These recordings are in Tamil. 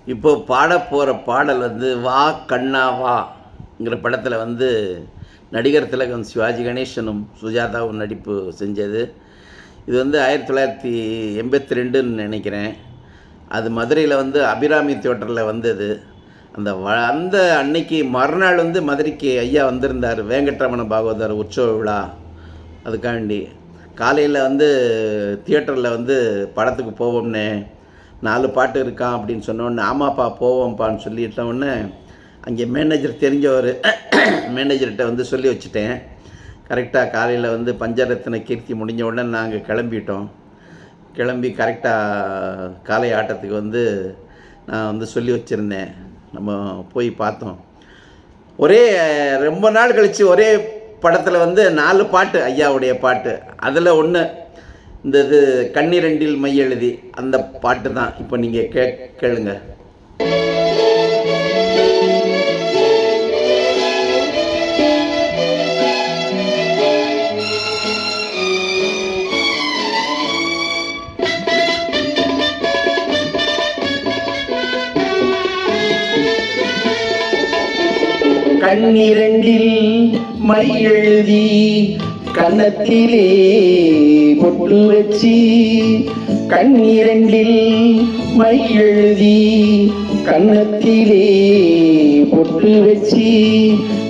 இப்போ பாட போகிற பாடல் வந்து வா கண்ணா வாங்கிற படத்தில் வந்து நடிகர் திலகம் சிவாஜி கணேசனும் சுஜாதாவும் நடிப்பு செஞ்சது. இது வந்து 1982ன்னு நினைக்கிறேன். அது மதுரையில் வந்து அபிராமி தியேட்டரில் வந்தது. அந்த அன்னைக்கு மறுநாள் வந்து மதுரைக்கு ஐயா வந்திருந்தார், வேங்கட்ரமண பாகவதர் உற்சவ விழா. அதுக்காண்டி காலையில் வந்து தியேட்டரில் வந்து படத்துக்கு போவோம்னே, 4 பாட்டு இருக்கான் அப்படின்னு சொன்னோடனே, ஆமாப்பா போவோம்ப்பான்னு சொல்லிட்டோடனே அங்கே மேனேஜர் தெரிஞ்சவர் மேனேஜர்கிட்ட வந்து சொல்லி வச்சுட்டேன். கரெக்டாக காலையில் வந்து பஞ்சரத்ன கீர்த்தி முடிஞ்ச உடனே நாங்கள் கிளம்பிட்டோம். கிளம்பி கரெக்டாக காலை ஆட்டத்துக்கு வந்து நான் வந்து சொல்லி வச்சுருந்தேன். நம்ம போய் பார்த்தோம். ரொம்ப நாள் கழித்து ஒரே படத்தில் வந்து 4 பாட்டு ஐயாவுடைய பாட்டு. அதில் ஒன்று இந்த இது கண்ணீரண்டில் மை எழுதி அந்த பாட்டு தான் இப்போ நீங்கள் கேளுங்க. கண்ணீரண்டில் மை எழுதி கன்னத்திலே பொட்டு வச்சி, கண்ணீரண்டில் மை எழுதி கன்னத்திலே பொட்டு வச்சி,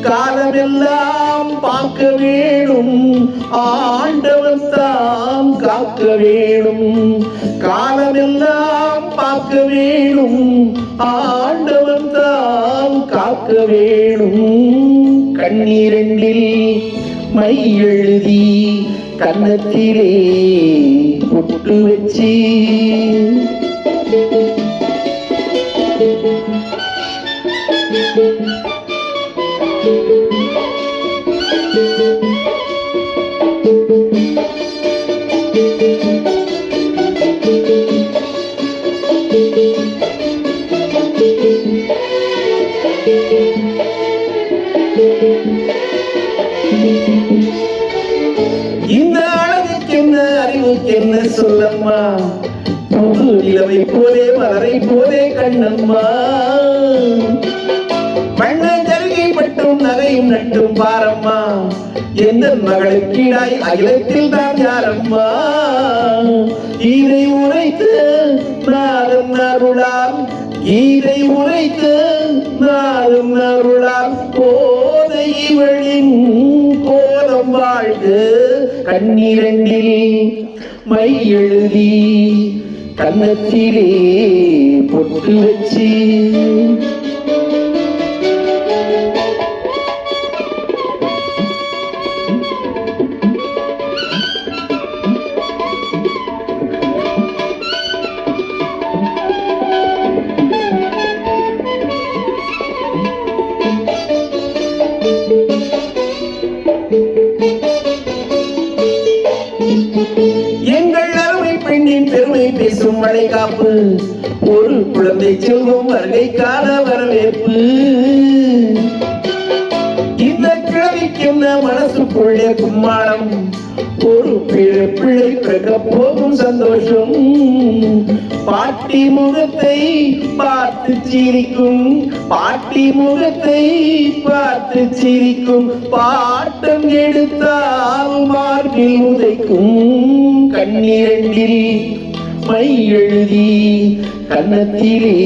காலமெல்லாம் பார்க்க வேணும் ஆண்டவன் தாம் காக்க வேணும், காலமெல்லாம் பார்க்க வேணும் ஆண்டவன் தாம் காக்க வேணும். கண்ணீரண்டில் மை எழுதி கன்னத்திலே பொட்டு வச்சி, இந்த அழகுக்கு என்ன அறிவுக்கு என்ன சொல்லம்மா, புது நிலவை போலே மலரை போலே கண்ணம்மா, மண்ணன் ஜருகை பட்டும் நகையும் நட்டும் பாரம்மா, எந்த மகளுக்கீடாய் அகிலத்தில் தான் யாரம்மா, ஈரை உரைத்து நாளும் அருளால், ஈரை உரைத்து நாளும் அருளால், போதை இவளின் கோலம் வாழ்க. கண்ணீரண்டில் மை எழுதி கன்னத்திலே பொட்டு வச்சி, எங்கள் அருமை பெண்ணின் பெருமை பேசும் வளைகாப்பு, ஒரு குழந்தை செல்வம் வருகைக்கான வரவேற்பு, இந்த கிழவிக்கு என்ன மனசுக்குள்ளே கும்மாளம், ஒரு பிள்ளை பிறக்க போகும் சந்தோஷம், பாட்டி முகத்தை பார்த்து சிரிக்கும், பாட்டி முகத்தை பார்த்து சிரிக்கும், பாட்டம் எடுத்தால் மார்பில் உதைக்கும். கண்ணீரண்டில் மை எழுதி கன்னத்திலே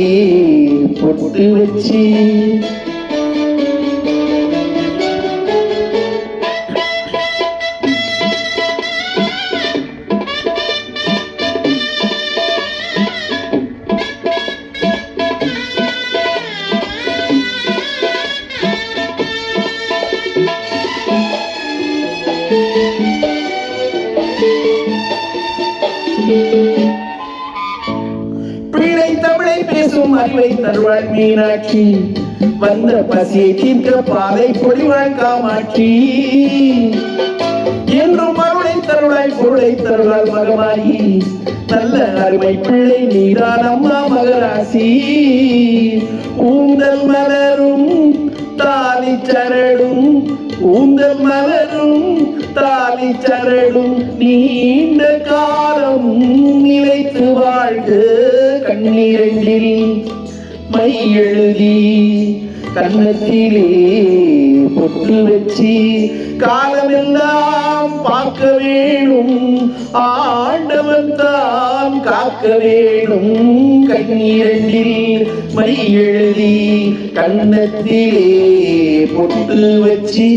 பொட்டு வச்சி, பிள்ளை தமிழை பேசும் அறிவை தருவாள் மீனாட்சி, வந்த பசியை தீர்க்க பாதை பொழிவாள் காமாட்சி, என்றும் அருளை தருளாய் பொருளை தருவாள் மகமாயி, நல்ல அருமை பிள்ளை நீதான் அம்மா மகராசி, ஊந்தல் மலரும் தாலி சரடும், ஊந்தல் மலரும் தாலி சரடும், நீண்ட காலம் நிலைத்து வாழ்க. கண்ணீரண்டில் மை எழுதி கன்னத்திலே பொட்டு வச்சு காலமெல்லாம் பார்க்க வேணும் ஆண்டவன் தான் காக்க வேணும் கண்ணீரண்டில் மை எழுதி கன்னத்திலே பொட்டு வச்சு